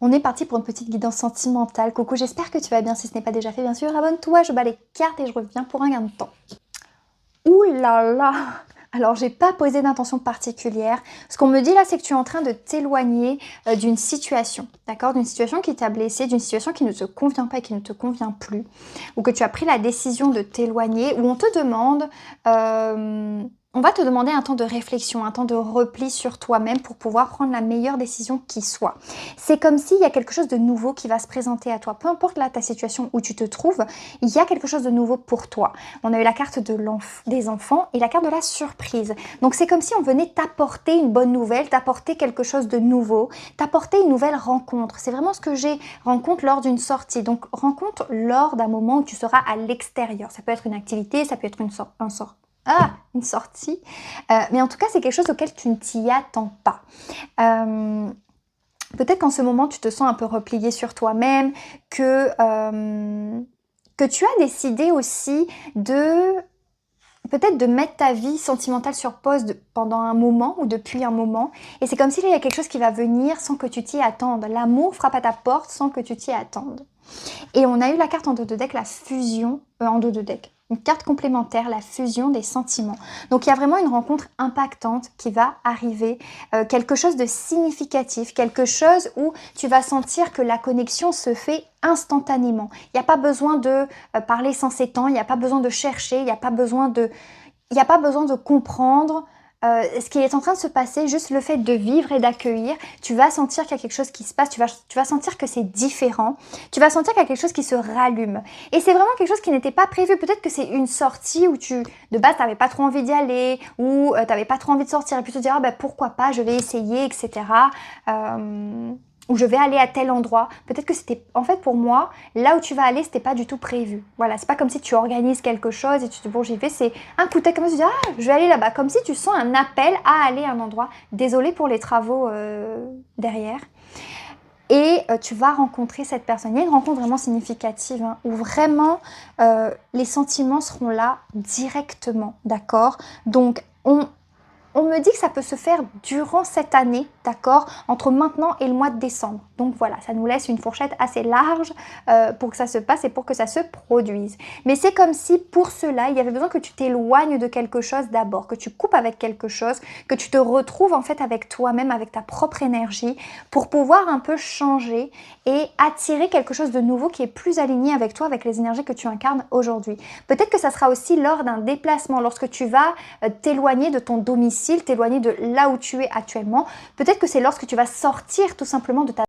On est parti pour une petite guidance sentimentale. Coucou, j'espère que tu vas bien. Si ce n'est pas déjà fait, bien sûr, abonne-toi. Je bats les cartes et je reviens pour un gain de temps. Ouh là là! Alors, j'ai pas posé d'intention particulière. Ce qu'on me dit là, c'est que tu es en train de t'éloigner d'une situation, d'accord? D'une situation qui t'a blessé, d'une situation qui ne te convient pas et qui ne te convient plus. Ou que tu as pris la décision de t'éloigner, où on te demande... on va te demander un temps de réflexion, un temps de repli sur toi-même pour pouvoir prendre la meilleure décision qui soit. C'est comme s'il y a quelque chose de nouveau qui va se présenter à toi. Peu importe là ta situation où tu te trouves, il y a quelque chose de nouveau pour toi. On a eu la carte des enfants et la carte de la surprise. Donc c'est comme si on venait t'apporter une bonne nouvelle, t'apporter quelque chose de nouveau, t'apporter une nouvelle rencontre. C'est vraiment ce que j'ai, rencontre lors d'une sortie. Donc rencontre lors d'un moment où tu seras à l'extérieur. Ça peut être une activité, ça peut être une sortie. Mais en tout cas, c'est quelque chose auquel tu ne t'y attends pas. Peut-être qu'en ce moment, tu te sens un peu replié sur toi-même, que tu as décidé aussi de peut-être de mettre ta vie sentimentale sur pause pendant un moment ou depuis un moment. Et c'est comme s'il y a quelque chose qui va venir sans que tu t'y attendes. L'amour frappe à ta porte sans que tu t'y attendes. Et on a eu la carte en dos de deck, la fusion, en dos de deck. Une carte complémentaire, la fusion des sentiments. Donc il y a vraiment une rencontre impactante qui va arriver, quelque chose de significatif, quelque chose où tu vas sentir que la connexion se fait instantanément. Il n'y a pas besoin de parler sans s'étendre, il n'y a pas besoin de chercher, il n'y a pas besoin de comprendre. Ce qui est en train de se passer, juste le fait de vivre et d'accueillir, tu vas sentir qu'il y a quelque chose qui se passe, tu vas sentir que c'est différent, tu vas sentir qu'il y a quelque chose qui se rallume. Et c'est vraiment quelque chose qui n'était pas prévu. Peut-être que c'est une sortie où de base, tu n'avais pas trop envie d'y aller, ou tu n'avais pas trop envie de sortir, et puis te dire, ah, ben, pourquoi pas, je vais essayer, etc. Ou je vais aller à tel endroit. Peut-être que c'était, en fait pour moi, là où tu vas aller, c'était pas du tout prévu. Voilà, c'est pas comme si tu organises quelque chose et tu te dis bon j'y vais, c'est un coup de tête comme ça, tu dis ah je vais aller là-bas. Comme si tu sens un appel à aller à un endroit. Désolée pour les travaux derrière. Et tu vas rencontrer cette personne. Il y a une rencontre vraiment significative, hein, où vraiment les sentiments seront là directement, d'accord? Donc on me dit que ça peut se faire durant cette année, d'accord, entre maintenant et le mois de décembre. Donc voilà, ça nous laisse une fourchette assez large pour que ça se passe et pour que ça se produise. Mais c'est comme si pour cela, il y avait besoin que tu t'éloignes de quelque chose d'abord, que tu coupes avec quelque chose, que tu te retrouves en fait avec toi-même, avec ta propre énergie, pour pouvoir un peu changer et attirer quelque chose de nouveau qui est plus aligné avec toi, avec les énergies que tu incarnes aujourd'hui. Peut-être que ça sera aussi lors d'un déplacement, lorsque tu vas t'éloigner de ton domicile, t'éloigner de là où tu es actuellement. Peut-être que c'est lorsque tu vas sortir tout simplement de ta